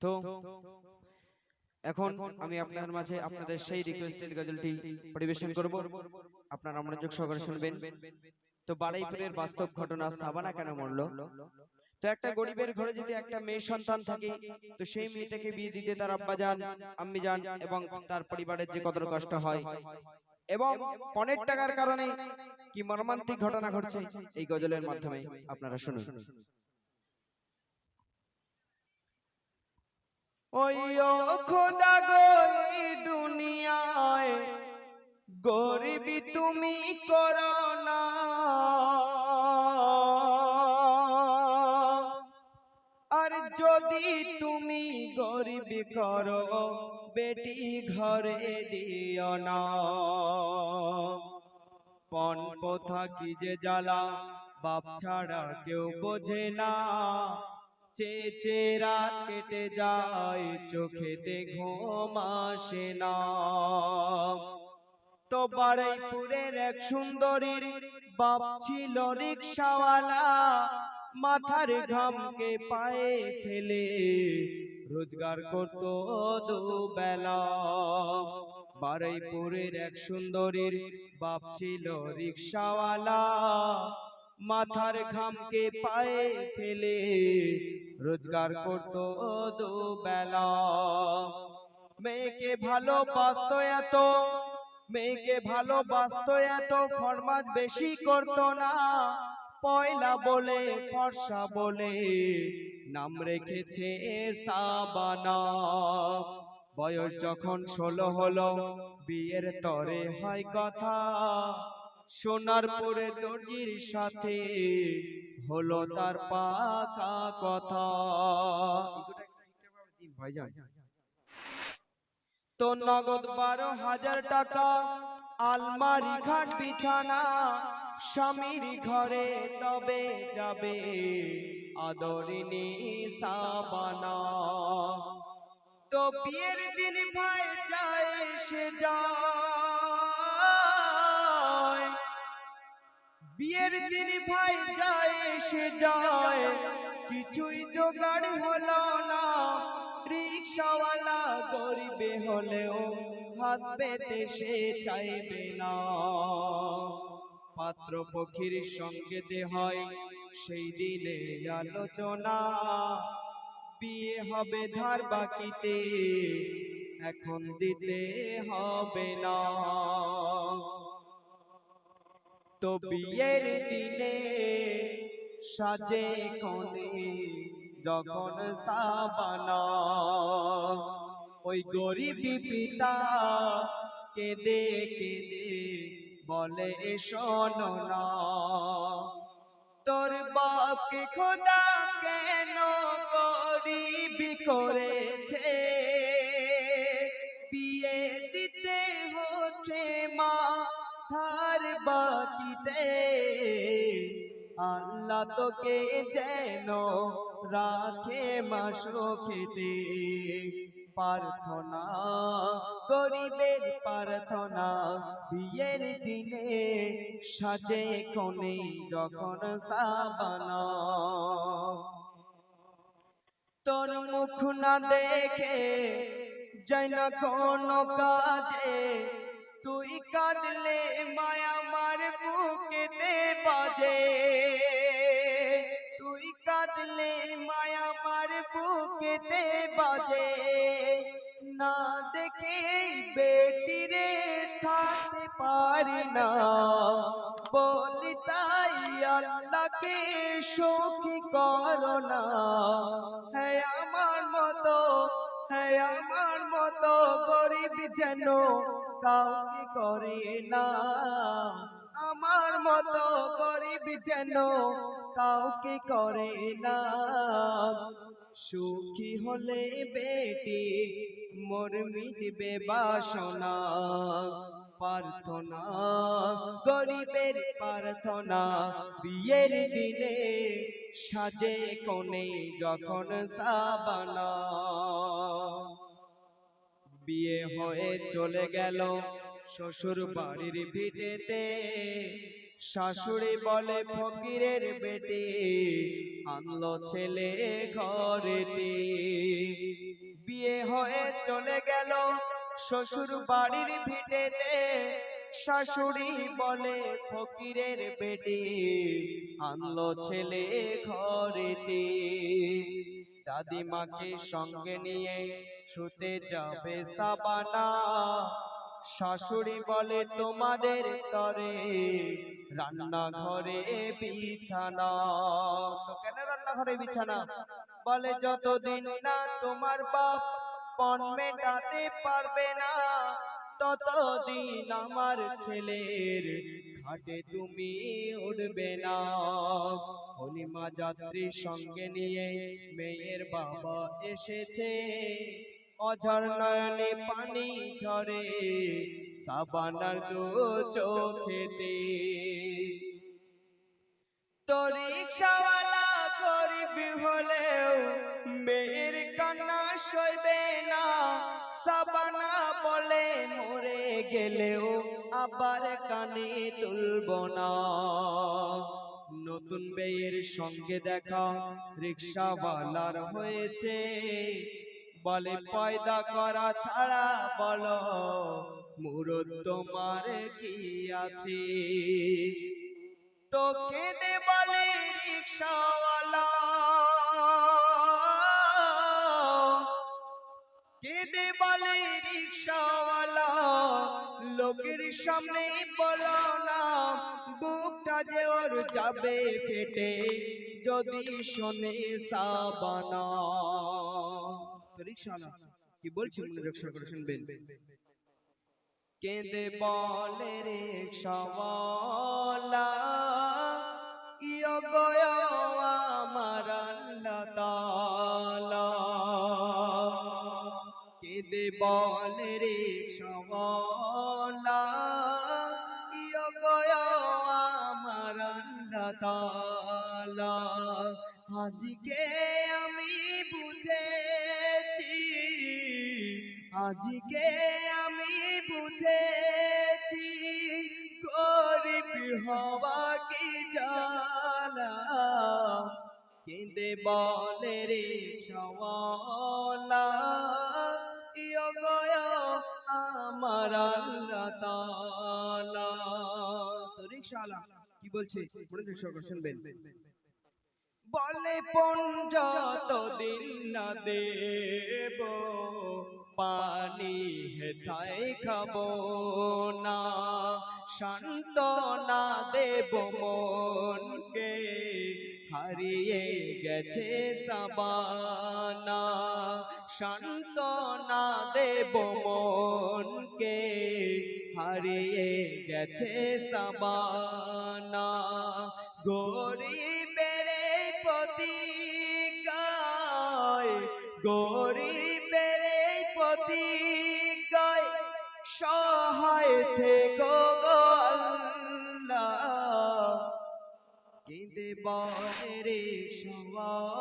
তো এখন আমি আপনাদের মাঝে আপনাদের সেই রিকোয়েস্টেড গজলটি পরিবেশন করব, আপনারা মনোযোগ সহকারে শুনবেন। তো বারুইপুরের বাস্তব ঘটনা, সাবানা কেন মরলো। তো একটা গরিবের ঘরে যদি একটা মেয়ে সন্তান থাকে, তো সেই মেয়েটাকে বিয়ে দিতে তার আব্বাজান, আম্মিজান এবং তার পরিবারের যে কত কষ্ট হয়, এবং পণের টাকার কারণে কি মর্মান্তিক ঘটনা ঘটছে এই গজলের মাধ্যমে আপনারা শুনুন। ওই ও খোদা গো, এই দুনিয়ায় গরিবি তুমি করো না, আর যদি তুমি গরিবি করো বেটি ঘরে দিও না। পণ প্রথা কি যে জ্বালা, বাপ ছাড়া কেউ বোঝে না, চেয়ে রাত কেটে যায় চোখেতে ঘুম আসে না। তো বারুইপুরের এক সুন্দরীর বাপ ছিল রিকশাওয়ালা, মাথার ঘামকে পায়ে ফেলে রোজগার করত দুবেলা। বারুইপুরের এক সুন্দরীর বাপ ছিল রিকশাওয়ালা, মাথার ঘামকে পায়ে ফেলে রোজগার করত দুবেলা। মেয়েকে ভালোবাসতো এত, মেয়েকে ভালোবাসতো এত, ফরমাজ বেশি করতো না, পয়লা বলে ফর্সা বলে নাম রেখেছে সাবানা। বয়স যখন 16 হলো বিয়ের তরে হয় কথা, সোনারপুরে দর্জির সাথে হলো তার পাকা কথা। তো নগদ 12,000 টাকা, আলমারি খাট বিছানা, স্বামীর ঘরে তবে যাবে আদরিনী সাবানা। তো বিয়ের দিন ভাই যায় সে যায়, বিয়ের দিন ভাই যায় সে যায়, কিছুই জোগাড় হলো না। রিকশাওয়ালা গরিবে হলেও হাত পেতে সে চাইবে না। পাত্র পক্ষীর সঙ্গেতে হয় সেই দিনে আলোচনা, বিয়ে হবে ধার বাকিতে এখন দিতে হবে না। তো বিয়ের দিনে সাজে কোণে যখন সাবানা, ওই গরিবী পিতা কেঁদে কেঁদে বলে শোনো না, তোর বাপকে খোদা কেন গরিবী করেছে, বিয়ে দিতে হচ্ছে মা ধার বাকিতে, আল্লাহ তোকে যেন রাখে মা সুখেতে। প্রার্থনা গরিবের প্রার্থনা, বিয়ের দিনে সাজে কোণে যখন সাবানা। তোর মুখ না দেখে যাই না কোনো কাজে, তুই কাঁদলে মায়া মার বুকেতে বাজে, তুই কাঁদলে মায়া মার বুকেতে বাজে, না দেখে বেটিরে থাকতে পারি না, বলি তাই আল্লাহকে সখী করো না। হ্যাঁ আমার মতো, হ্যাঁ আমার মতো গরিব যেন কাউকে করে না, আমার মতো গরিব যেন কাউকে করে না। সুখী হলে বেটি মোর মিটবে বাসনা, প্রার্থনা গরিবের প্রার্থনা, বিয়ের দিনে সাজে কোণে যখন সাবানা। বিয়ে হয়ে চলে গেল শ্বশুর বাড়ির ভিটেতে, শাশুড়ি বলে ফকিরের বেটে আনলো ছেলে ঘরেতে। বিয়ে হয়ে চলে গেল শ্বশুর বাড়ির ভিটেতে, শাশুড়ি বলে ফকিরের বেটে আনলো ছেলে ঘরেতে। দাদিমাকে সঙ্গে নিয়ে শুতে যাবে সাবানা, শাশুড়ি বলে তোমাদের তরে রান্নাঘরে বিছানা। তো কেন রান্নাঘরে বিছানা? বলে যতদিন না তোমার বাপ পণ মেটাতে পারবে না, ততদিন আমার ছেলের খাটে তুমি উঠবে না। হলিমা যাত্রী সঙ্গে নিয়ে মেয়ের বাবা এসেছে, অঝর নয়নে পানি ঝরে সাবানার দু চোখেতে। তো রিকশাওয়ালা গরিব হলেও মেয়ের কান্না সইবে না, সাবানা বলে মরে গেলেও আবার কানে তুলব না। নতুন মেয়ের সঙ্গে দেখা রিকশাওয়ালার হয়েছে, বলে পয়দা করা ছাড়া বলো মুরদ তোমার কি আছে। তো কেঁদে বলে রিকশাওয়ালা, কেঁদে বলে রিকশাওয়ালা, লোকের সামনে বলো না বুকটা যে ওর যাবে ফেটে যদি শোনে সাবানা। রিকশাওয়ালা কি বলছি মনোযোগ সহকারে শুনবেন। কেঁদে বলে রিকশাওয়ালা, ইয়ো গয় আমার আল্লাহ তাআলা। কেঁদে বলে রিকশাওয়ালা, ইয়ো গয় আমার আল্লাহ তাআলা। আজকে আমি বুঝেছি, আজকে আমি বুঝেছি গরিব হওয়া কি জ্বালা। কেঁদে বলে রিকশাওয়ালা, ইয়ো গয় আমার আল্লাহ তাআলা। তো রিকশাওয়ালা কি বলছে মনোযোগ সহকারে শুনবেন। বলে পণ যতদিন না দেব পানি হেথায় খাবো না, সান্ত্বনা দেব মনকে হারিয়ে গেছে সাবানা। সান্ত্বনা দেব মনকে হারিয়ে গেছে সাবানা। গরিবের প্রতিজ্ঞায়, গরিবের প্রতিজ্ঞায় সহায় থেকো গো আল্লাহ। কেঁদে বলে রিকশাওয়ালা,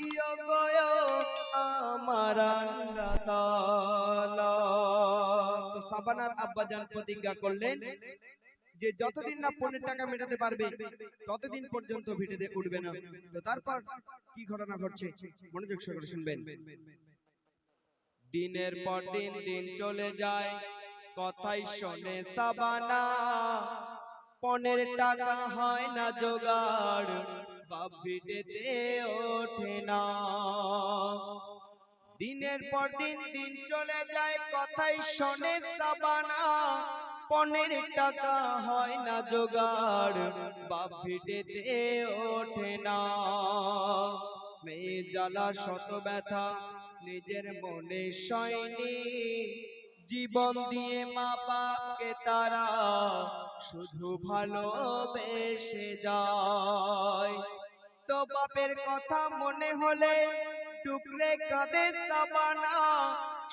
ইয়ো গয় আমার আল্লাহ তাআলা। তো সাবানার আব্বাজান প্রতিজ্ঞা করলেন যে যতদিন না 15 টাকা মেটাতে পারবে ততদিন পর্যন্ত ভিটেতে উঠবে না। তো তারপর কি ঘটনা ঘটছে মনোযোগ সহকারে শুনবেন। দিনের পর দিন দিন চলে যায়, কথাই শোনে সাবানা, 15 টাকা হয় না জোগাড়, বাপ ভিটেতে ওঠে না। দিনের পর দিন দিন চলে যায়, কথাই শোনে সাবানা, 15 টাকা হয় না জোগাড়, বাপ ভিটেতে ওঠে না। মেয়ে জ্বালা শত ব্যথা নিজের মনে সয়নি, জীবন দিয়ে মা বাপকে তারা শুধু ভালোবেসে যায়। তো বাপের কথা মনে হলে টুকরে কাঁদে সাবানা,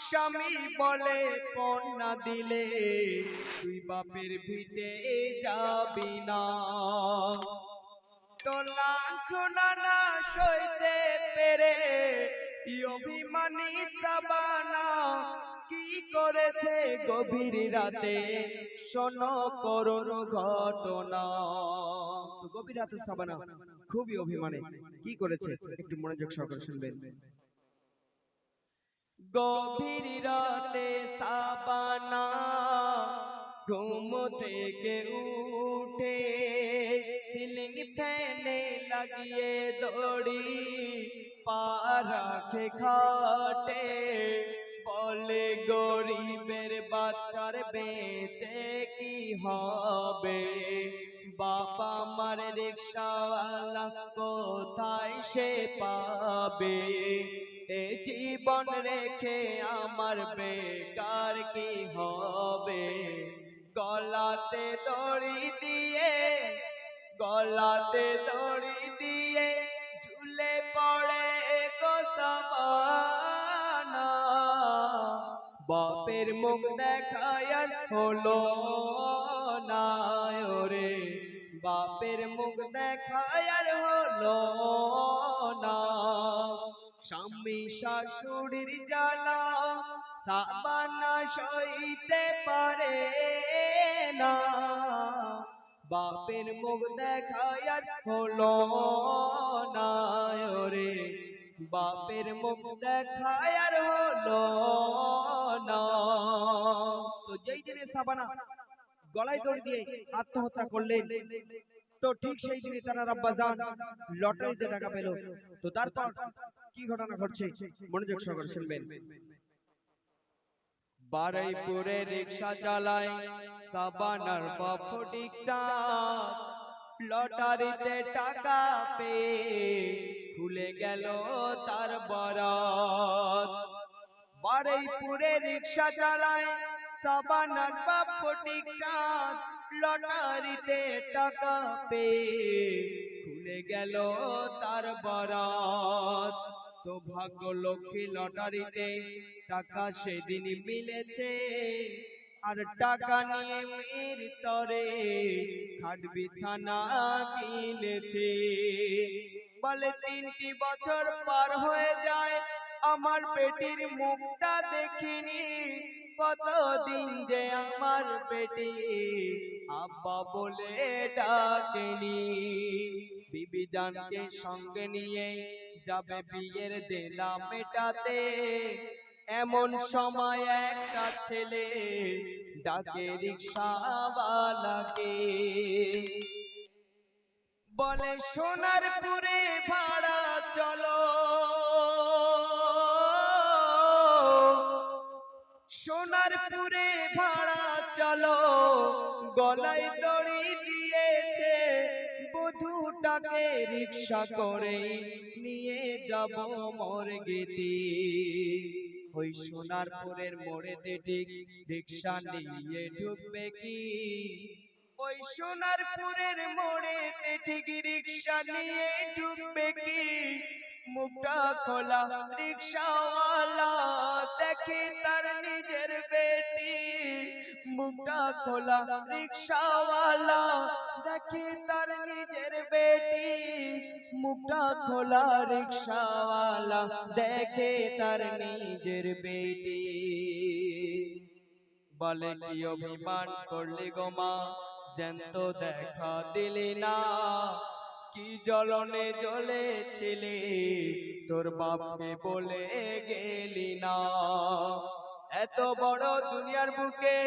স্বামী বলে পণ না দিলে তুই বাপের ভিটে যাবি না। তো লাঞ্ছনা না সইতে পেরে অভিমানী সাবানা কি করেছে গভীর রাতে, শোনো করুণ ঘটনা। তো গভীর রাতে সাবানা খুবই অভিমানে কি করেছে একটু মনোযোগ সহকারে শুনবেন। গভীর রাতে সাবানা ঘুম থেকে উঠে সিলিং ফ্যানে লাগিয়ে দড়ি পা রাখে খাটে, বলে গরিবের বাচ্চার বেঁচে কি হবে, বাবা মার রিকশাওয়ালা কোথায় সে পাবে, এ জীবন রেখে আমার বেকার কি হবে, গলাতে দড়ি দিয়ে, গলাতে দড়ি দিয়ে ঝুলে পড়ে গো সাবানা, বাপের মুখ দেখায় আর হলো না ওরে, বাপের মুখ দেখায় আর হলো না, স্বামী শাশুড়ির জ্বালা সাবানা সইতে পারে না, বাপের মুখ দেখায় আর হলো না ওরে, বাপের মুখ দেখায় আর হলো না। তো যেই দিনে সাবানা গলায় দড়ি দিয়ে আত্মহত্যা করলেন, তো ঠিক সেই দিনে তার আব্বাজান লটারিতে টাকা পেল। তো তারপর কি ঘটনা ঘটছে মনোযোগ সহকারে শুনবেন। বারুইপুরে রিকশা চালায় সাবানার বাপ ফটিক চাঁদ, লটারিতে টাকা পেয়ে খুলে গেল তার বরাত। বারুইপুরে রিকশা চালায় সাবানার বাপ ফটিক চাঁদ, লটারিতে টাকা পেয়ে খুলে গেল তার বরাত। তো ভাগ্য লক্ষ্মী লটারিতে টাকা সেদিন মিলেছে, আর টাকা নিয়ে মেয়ের তরে খাট বিছানা কিনেছে, বলে 3টি বছর পার হয়ে যায় আমার বেটির মুখটা দেখিনি, কতদিন যে আমার বেটি আব্বা বলে ডাকেনি, বিবি জানকে সঙ্গে নিয়ে যাবে বিয়ের দেনা মেটাতে, এমন সময় একটা ছেলে ডাকে রিকশাওয়ালাকে, বলে সোনারপুরে ভাড়া চলো, সোনারপুরে ভাড়া চলো, গলায় দড়ি দিয়েছে বধূটাকে রিকশা করে নিয়ে যাব মোর গেতে, ওই সোনারপুরের মোড়েতে ঠিক রিকশা নিয়ে ঢুকবে কি, ওই সোনারপুরের মোড়েতে ঠিক রিকশা নিয়ে ঢুকবে কি, মুখটা খোলা রিকশাওয়ালা দেখে তার নিজের বেটি, মুখটা খোলা রিকশাওয়ালা দেখে তার নিজের বেটি, মুখটা খোলা রিকশাওয়ালা দেখে তার নিজের বেটি, বলে কি অভিমান করলি গো মা, জ্যান্ত দেখা দিলি না, কি জ্বলনে জ্বলেছিলি তোর বাপকে বলে গেলি না, এত বড় দুনিয়ার বুকে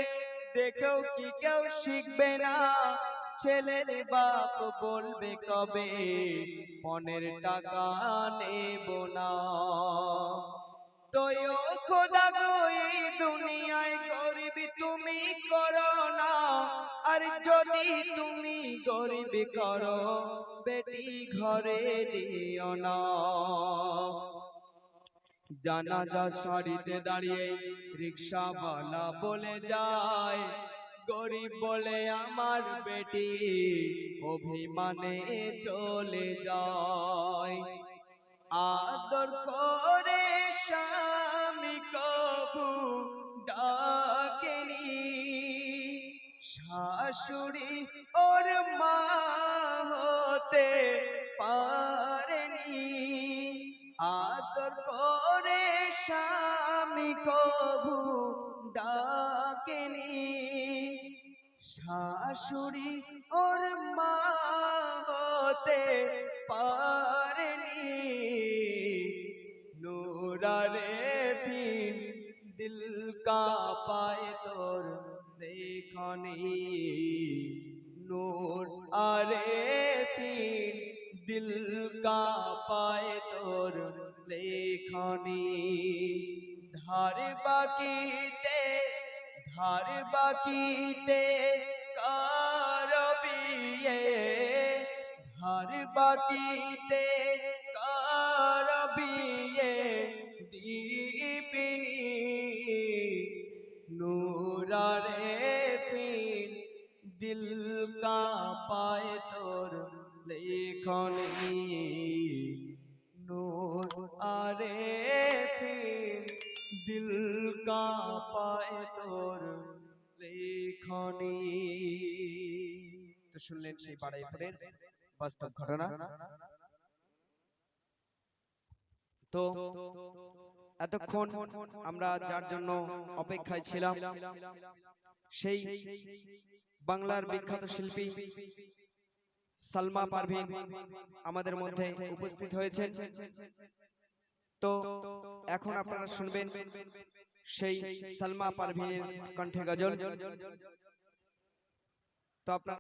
দেখেও কি কেউ শিখবে না, ছেলের বাপ বলবে কবে পনের টাকা নেব না, তো ও খোদা গো এই দুনিয়ায় গরিবি তুমি করো না, আর যদি তুমি গরিবি করো বেটি ঘরে দিও না। জানাজা সারিতে দাঁড়িয়ে রিকশাওয়ালা বলে যায়, গরিব বলে আমার বেটি অভিমানে চলে যায়, আদর করে স্বামী কবু ডাকেনি, শাশুড়ি ওর মা হতে পারেনি, আদর করে স্বামী কভু ডাকেনি, শাশুড়ি ওর মা হতে পারেনি। নূরারে ফিন দিল का पाए तोर देखनी, नूर आरे फिन दिल का पाए तोर लेखनी। धार बाकीते कारबिए, धार बाकीते कारबिए दीपिनी। नूरारे फिन दिल का पाए तोर लेखनी, नूर आरे फिन दिल का पाए तोर लेखनी। तो শুনলেন সেই বাড়াইপুরের বাস্তব ঘটনা। তো এতক্ষণ আমরা যার জন্য অপেক্ষায় ছিলাম, সেই বাংলার বিখ্যাত শিল্পী সালমা পারভীন আমাদের মধ্যে উপস্থিত হয়েছেন। তো এখন আপনারা শুনবেন সেই সালমা পারভীনের কণ্ঠে গজল। তো আপনারা